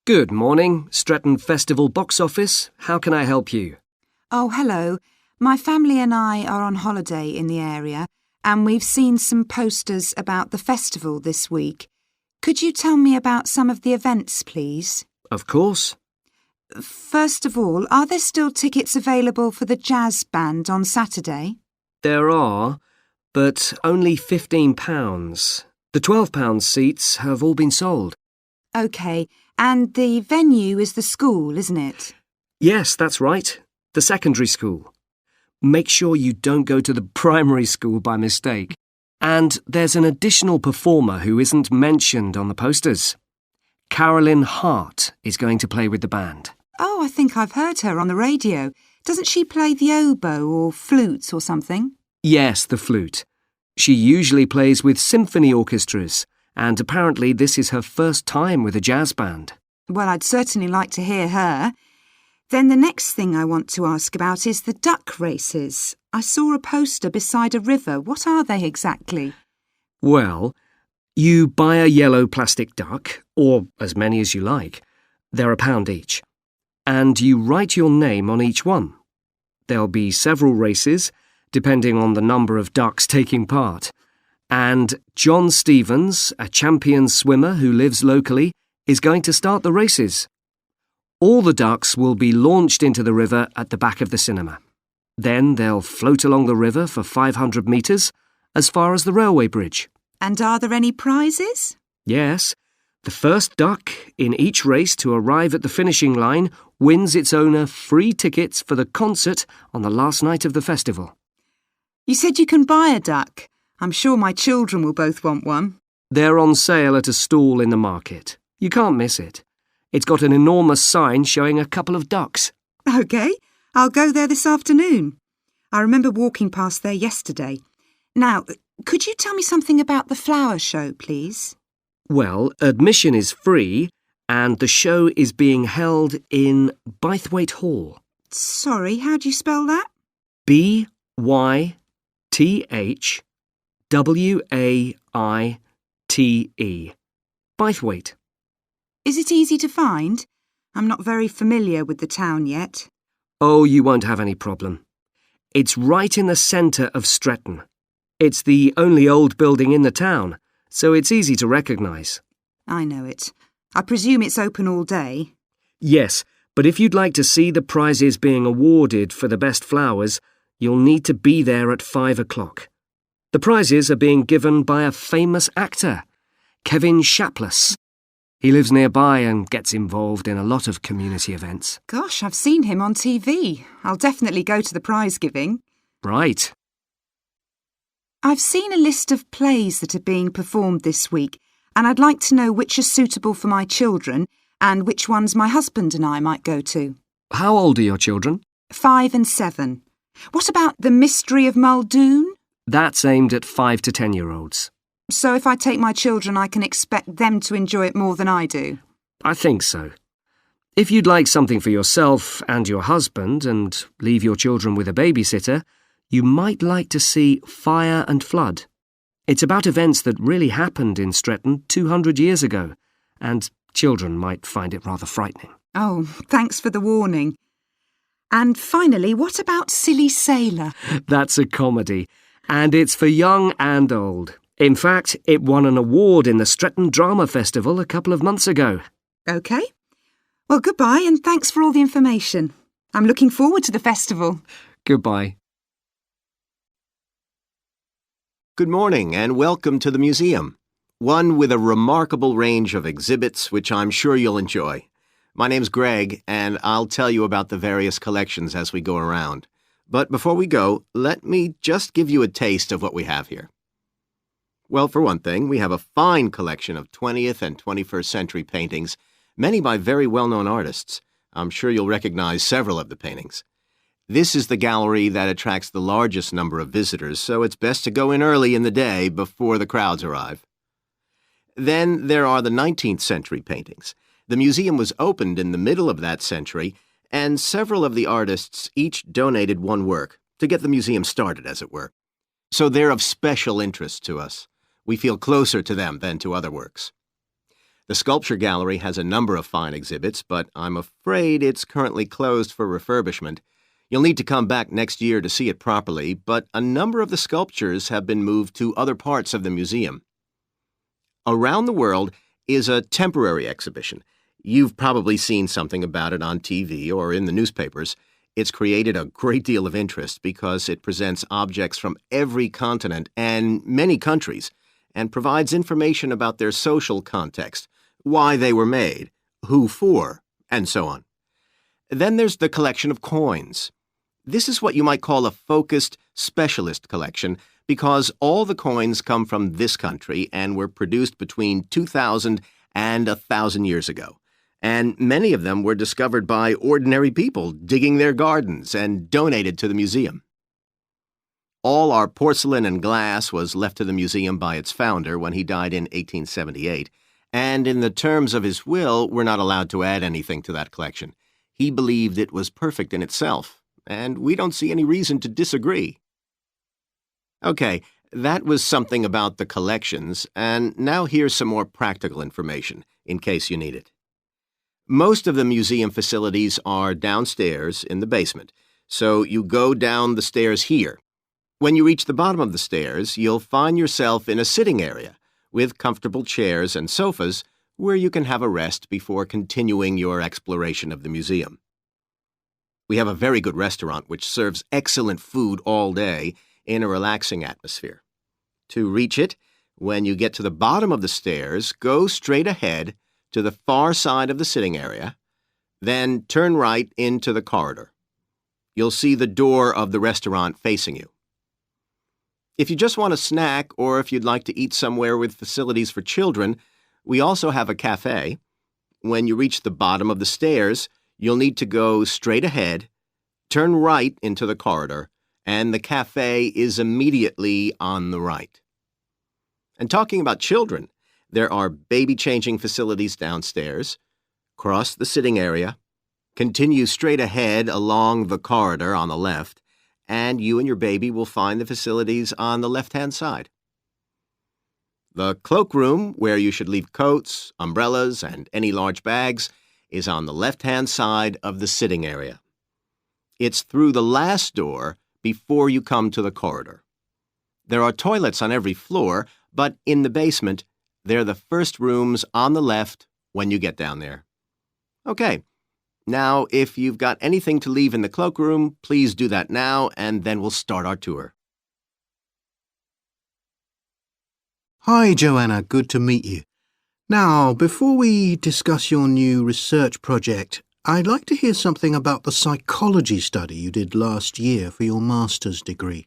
Good morning, Stretton Festival box office. How can I help you? Oh, hello. My family and I are on holiday in the area and we've seen some posters about the festival this week. Could you tell me about some of the events, please? Of course. First of all, are there still tickets available for the jazz band on Saturday? There are, but only £15. The £12 seats have all been sold. OK, and the venue is the school, isn't it? Yes, that's right. The secondary school. Make sure you don't go to the primary school by mistake. And there's an additional performer who isn't mentioned on the posters. Carolyn Hart is going to play with the band. Oh, I think I've heard her on the radio. Doesn't she play the oboe or flute or something? Yes, the flute. She usually plays with symphony orchestras, and apparently this is her first time with a jazz band. Well, I'd certainly like to hear her. Then the next thing I want to ask about is the duck races. I saw a poster beside a river. What are they exactly? Well, you buy a yellow plastic duck, or as many as you like. They're £1 each. And you write your name on each one. There'll be several races, depending on the number of ducks taking part. And John Stevens, a champion swimmer who lives locally, is going to start the races. All the ducks will be launched into the river at the back of the cinema. Then they'll float along the river for 500 metres, as far as the railway bridge. And are there any prizes? Yes. The first duck in each race to arrive at the finishing line wins its owner free tickets for the concert on the last night of the festival. You said you can buy a duck. I'm sure my children will both want one. They're on sale at a stall in the market. You can't miss it. It's got an enormous sign showing a couple of ducks. OK, I'll go there this afternoon. I remember walking past there yesterday. Now, could you tell me something about the flower show, please? Well, admission is free and the show is being held in Bythwaite Hall. Sorry, how do you spell that? Bythwaite. Bythwaite. Is it easy to find? I'm not very familiar with the town yet. Oh, you won't have any problem. It's right in the centre of Stretton. It's the only old building in the town, so it's easy to recognise. I know it. I presume it's open all day. Yes, but if you'd like to see the prizes being awarded for the best flowers, you'll need to be there at 5 o'clock. The prizes are being given by a famous actor, Kevin Shapless. He lives nearby and gets involved in a lot of community events. Gosh, I've seen him on TV. I'll definitely go to the prize giving. Right. I've seen a list of plays that are being performed this week, and I'd like to know which are suitable for my children and which ones my husband and I might go to. How old are your children? 5 and 7. What about The Mystery of Muldoon? That's aimed at 5 to 10-year-olds. So if I take my children, I can expect them to enjoy it more than I do? I think so. If you'd like something for yourself and your husband and leave your children with a babysitter, you might like to see Fire and Flood. It's about events that really happened in Stretton 200 years ago, and children might find it rather frightening. Oh, thanks for the warning. And finally, what about Silly Sailor? That's a comedy, and it's for young and old. In fact, it won an award in the Stretton Drama Festival a couple of months ago. OK. Well, goodbye and thanks for all the information. I'm looking forward to the festival. Goodbye. Good morning and welcome to the museum, one with a remarkable range of exhibits which I'm sure you'll enjoy. My name's Greg and I'll tell you about the various collections as we go around. But before we go, let me just give you a taste of what we have here. Well, for one thing, we have a fine collection of 20th and 21st century paintings, many by very well-known artists. I'm sure you'll recognize several of the paintings. This is the gallery that attracts the largest number of visitors, so it's best to go in early in the day before the crowds arrive. Then there are the 19th century paintings. The museum was opened in the middle of that century, and several of the artists each donated one work to get the museum started, as it were. So they're of special interest to us. We feel closer to them than to other works. The Sculpture Gallery has a number of fine exhibits, but I'm afraid it's currently closed for refurbishment. You'll need to come back next year to see it properly, but a number of the sculptures have been moved to other parts of the museum. Around the World is a temporary exhibition. You've probably seen something about it on TV or in the newspapers. It's created a great deal of interest because it presents objects from every continent and many countries and provides information about their social context, why they were made, who for, and so on. Then there's the collection of coins. This is what you might call a focused specialist collection because all the coins come from this country and were produced between 2,000 and 1,000 years ago. And many of them were discovered by ordinary people digging their gardens and donated to the museum. All our porcelain and glass was left to the museum by its founder when he died in 1878, and in the terms of his will, we're not allowed to add anything to that collection. He believed it was perfect in itself, and we don't see any reason to disagree. Okay, that was something about the collections, and now here's some more practical information, in case you need it. Most of the museum facilities are downstairs in the basement, so you go down the stairs here. When you reach the bottom of the stairs, you'll find yourself in a sitting area with comfortable chairs and sofas where you can have a rest before continuing your exploration of the museum. We have a very good restaurant which serves excellent food all day in a relaxing atmosphere. To reach it, when you get to the bottom of the stairs, go straight ahead to the far side of the sitting area, then turn right into the corridor. You'll see the door of the restaurant facing you. If you just want a snack or if you'd like to eat somewhere with facilities for children, we also have a cafe. When you reach the bottom of the stairs, you'll need to go straight ahead, turn right into the corridor, and the cafe is immediately on the right. And talking about children, there are baby-changing facilities downstairs. Cross the sitting area, continue straight ahead along the corridor on the left, and you and your baby will find the facilities on the left-hand side. The cloakroom, where you should leave coats, umbrellas, and any large bags, is on the left-hand side of the sitting area. It's through the last door before you come to the corridor. There are toilets on every floor, but in the basement, they're the first rooms on the left when you get down there. Okay, now if you've got anything to leave in the cloakroom, please do that now, and then we'll start our tour. Hi, Joanna. Good to meet you. Now, before we discuss your new research project, I'd like to hear something about the psychology study you did last year for your master's degree.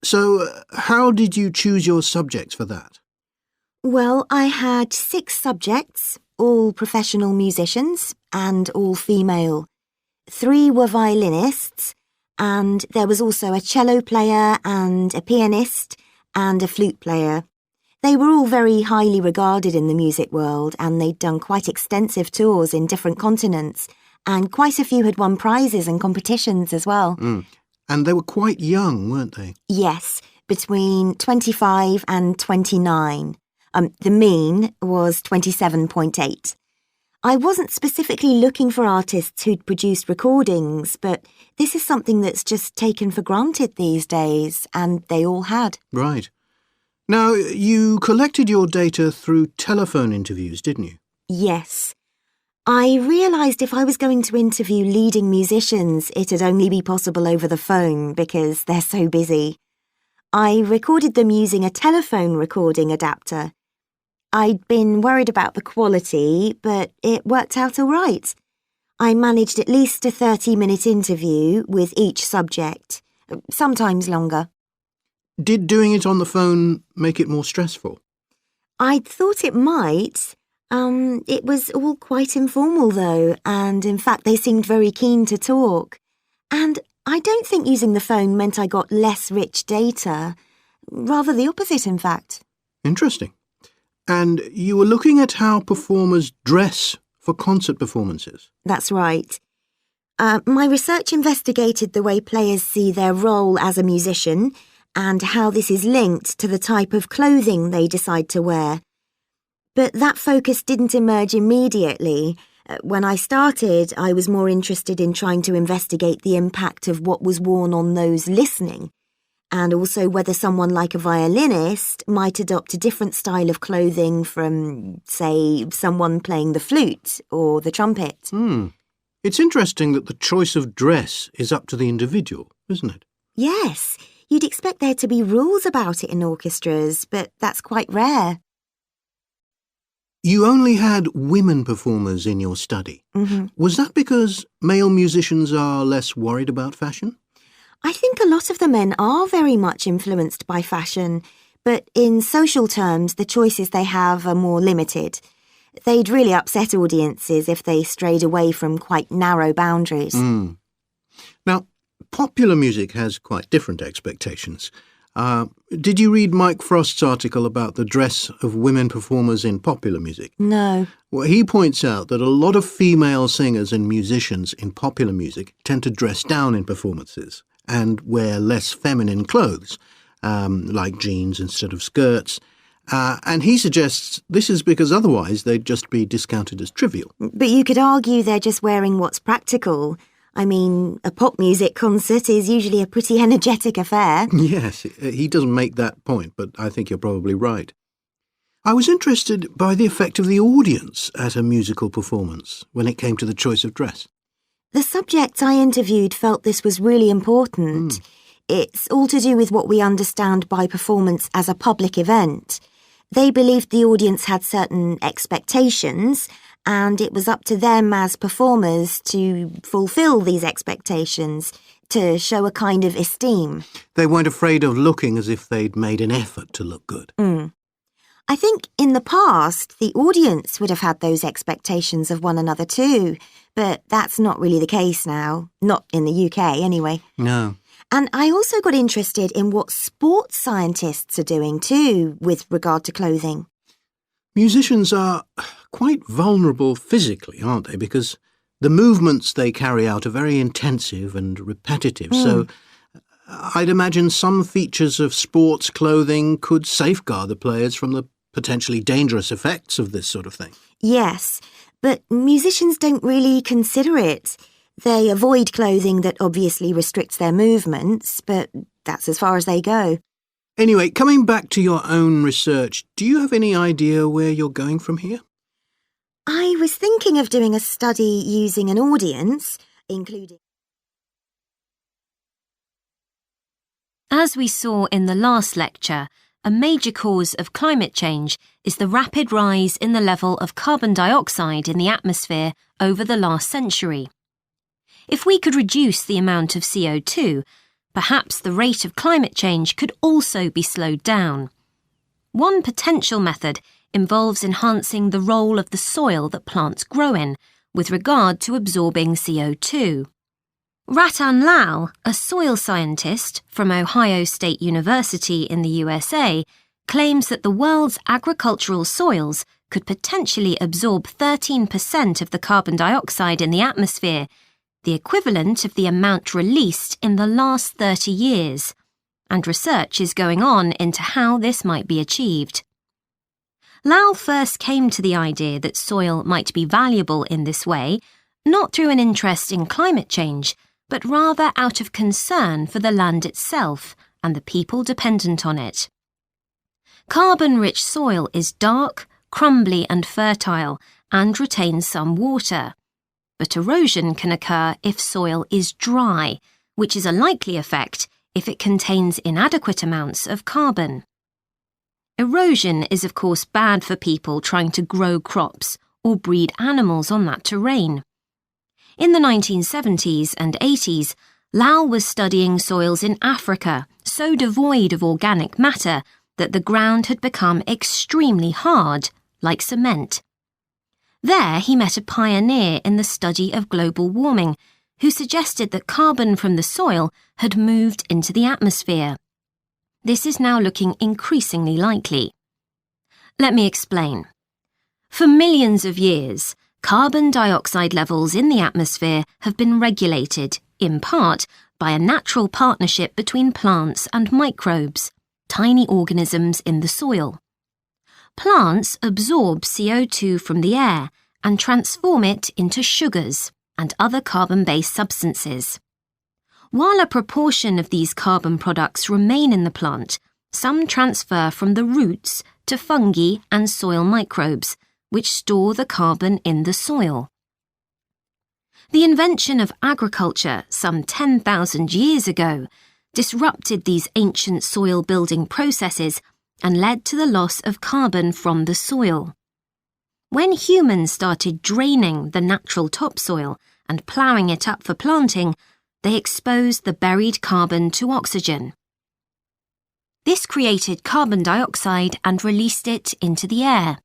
So, how did you choose your subjects for that? Well, I had 6 subjects, all professional musicians and all female. 3 were violinists, and there was also a cello player and a pianist and a flute player. They were all very highly regarded in the music world, and they'd done quite extensive tours in different continents, and quite a few had won prizes and competitions as well. And they were quite young, weren't they? Yes, between 25 and 29. The mean was 27.8. I wasn't specifically looking for artists who'd produced recordings, but this is something that's just taken for granted these days, and they all had. Right. Now, you collected your data through telephone interviews, didn't you? Yes. I realised if I was going to interview leading musicians, it'd only be possible over the phone because they're so busy. I recorded them using a telephone recording adapter. I'd been worried about the quality, but it worked out all right. I managed at least a 30-minute interview with each subject, sometimes longer. Did doing it on the phone make it more stressful? I'd thought it might. It was all quite informal, though, and in fact they seemed very keen to talk. And I don't think using the phone meant I got less rich data. Rather the opposite, in fact. Interesting. And you were looking at how performers dress for concert performances? That's right. My research investigated the way players see their role as a musician and how this is linked to the type of clothing they decide to wear. But that focus didn't emerge immediately. When I started, I was more interested in trying to investigate the impact of what was worn on those listening, and also whether someone like a violinist might adopt a different style of clothing from, say, someone playing the flute or the trumpet. It's interesting that the choice of dress is up to the individual, isn't it? Yes, you'd expect there to be rules about it in orchestras, but that's quite rare. You only had women performers in your study. Was that because male musicians are less worried about fashion? I think a lot of the men are very much influenced by fashion, but in social terms, the choices they have are more limited. They'd really upset audiences if they strayed away from quite narrow boundaries. Now, popular music has quite different expectations. Did you read Mike Frost's article about the dress of women performers in popular music? No. Well, he points out that a lot of female singers and musicians in popular music tend to dress down in performances and wear less feminine clothes, like jeans instead of skirts. And he suggests this is because otherwise they'd just be discounted as trivial. But you could argue they're just wearing what's practical. I mean, a pop music concert is usually a pretty energetic affair. Yes, he doesn't make that point, but I think you're probably right. I was interested by the effect of the audience at a musical performance when it came to the choice of dress. The subjects I interviewed felt this was really important. It's all to do with what we understand by performance as a public event. They believed the audience had certain expectations, and it was up to them as performers to fulfil these expectations, to show a kind of esteem. They weren't afraid of looking as if they'd made an effort to look good. I think in the past, the audience would have had those expectations of one another too, but that's not really the case now. Not in the UK, anyway. No. And I also got interested in what sports scientists are doing too with regard to clothing. Musicians are quite vulnerable physically, aren't they? Because the movements they carry out are very intensive and repetitive. So I'd imagine some features of sports clothing could safeguard the players from the potentially dangerous effects of this sort of thing. Yes, but musicians don't really consider it. They avoid clothing that obviously restricts their movements, but that's as far as they go. Anyway, coming back to your own research, do you have any idea where you're going from here? I was thinking of doing a study using an audience, including... As we saw in the last lecture, a major cause of climate change is the rapid rise in the level of carbon dioxide in the atmosphere over the last century. If we could reduce the amount of CO2, perhaps the rate of climate change could also be slowed down. One potential method involves enhancing the role of the soil that plants grow in with regard to absorbing CO2. Ratan Lal, a soil scientist from Ohio State University in the USA, claims that the world's agricultural soils could potentially absorb 13% of the carbon dioxide in the atmosphere, the equivalent of the amount released in the last 30 years, and research is going on into how this might be achieved. Lal first came to the idea that soil might be valuable in this way, not through an interest in climate change, but rather out of concern for the land itself and the people dependent on it. Carbon-rich soil is dark, crumbly and fertile and retains some water. But erosion can occur if soil is dry, which is a likely effect if it contains inadequate amounts of carbon. Erosion is of course bad for people trying to grow crops or breed animals on that terrain. In the 1970s and 80s, Lal was studying soils in Africa so devoid of organic matter that the ground had become extremely hard, like cement. There he met a pioneer in the study of global warming who suggested that carbon from the soil had moved into the atmosphere. This is now looking increasingly likely. Let me explain. For millions of years, carbon dioxide levels in the atmosphere have been regulated, in part, by a natural partnership between plants and microbes, tiny organisms in the soil. Plants absorb CO2 from the air and transform it into sugars and other carbon-based substances. While a proportion of these carbon products remain in the plant, some transfer from the roots to fungi and soil microbes, which store the carbon in the soil. The invention of agriculture some 10,000 years ago disrupted these ancient soil-building processes and led to the loss of carbon from the soil. When humans started draining the natural topsoil and ploughing it up for planting, they exposed the buried carbon to oxygen. This created carbon dioxide and released it into the air.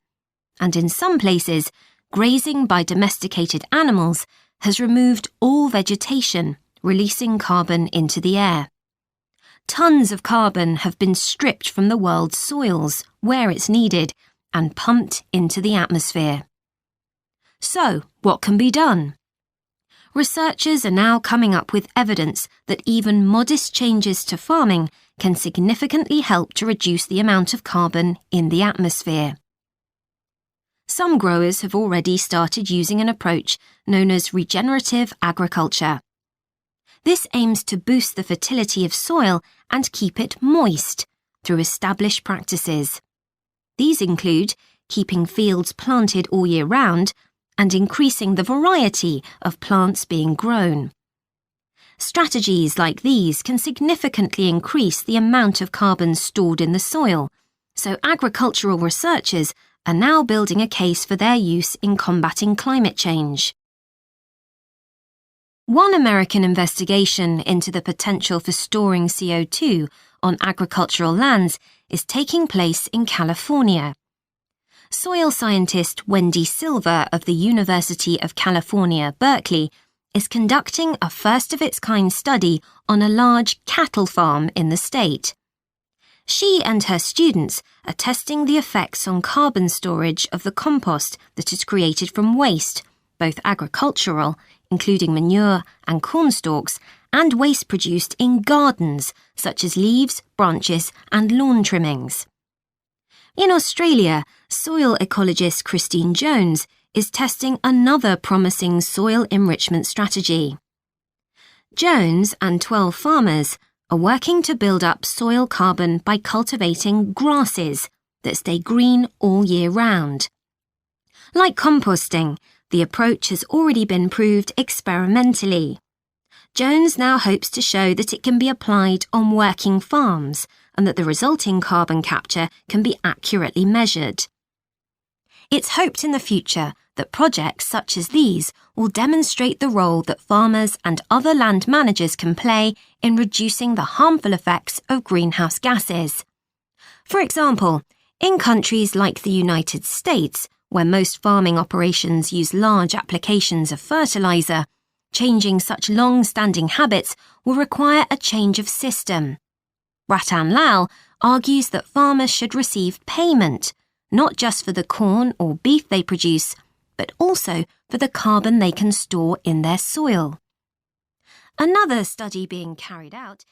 And in some places, grazing by domesticated animals has removed all vegetation, releasing carbon into the air. Tons of carbon have been stripped from the world's soils, where it's needed, and pumped into the atmosphere. So, what can be done? Researchers are now coming up with evidence that even modest changes to farming can significantly help to reduce the amount of carbon in the atmosphere. Some growers have already started using an approach known as regenerative agriculture. This aims to boost the fertility of soil and keep it moist through established practices. These include keeping fields planted all year round and increasing the variety of plants being grown. Strategies like these can significantly increase the amount of carbon stored in the soil, so agricultural researchers are now building a case for their use in combating climate change. One American investigation into the potential for storing CO2 on agricultural lands is taking place in California. Soil scientist Wendy Silver of the University of California, Berkeley, is conducting a first-of-its-kind study on a large cattle farm in the state. She and her students are testing the effects on carbon storage of the compost that is created from waste, both agricultural, including manure and corn stalks, and waste produced in gardens, such as leaves, branches, and lawn trimmings. In Australia, soil ecologist Christine Jones is testing another promising soil enrichment strategy. Jones and 12 farmers are working to build up soil carbon by cultivating grasses that stay green all year round. Like composting, the approach has already been proved experimentally. Jones now hopes to show that it can be applied on working farms and that the resulting carbon capture can be accurately measured. It's hoped in the future that projects such as these will demonstrate the role that farmers and other land managers can play in reducing the harmful effects of greenhouse gases. For example, in countries like the United States, where most farming operations use large applications of fertilizer, changing such long-standing habits will require a change of system. Ratan Lal argues that farmers should receive payment, not just for the corn or beef they produce, but also for the carbon they can store in their soil. Another study being carried out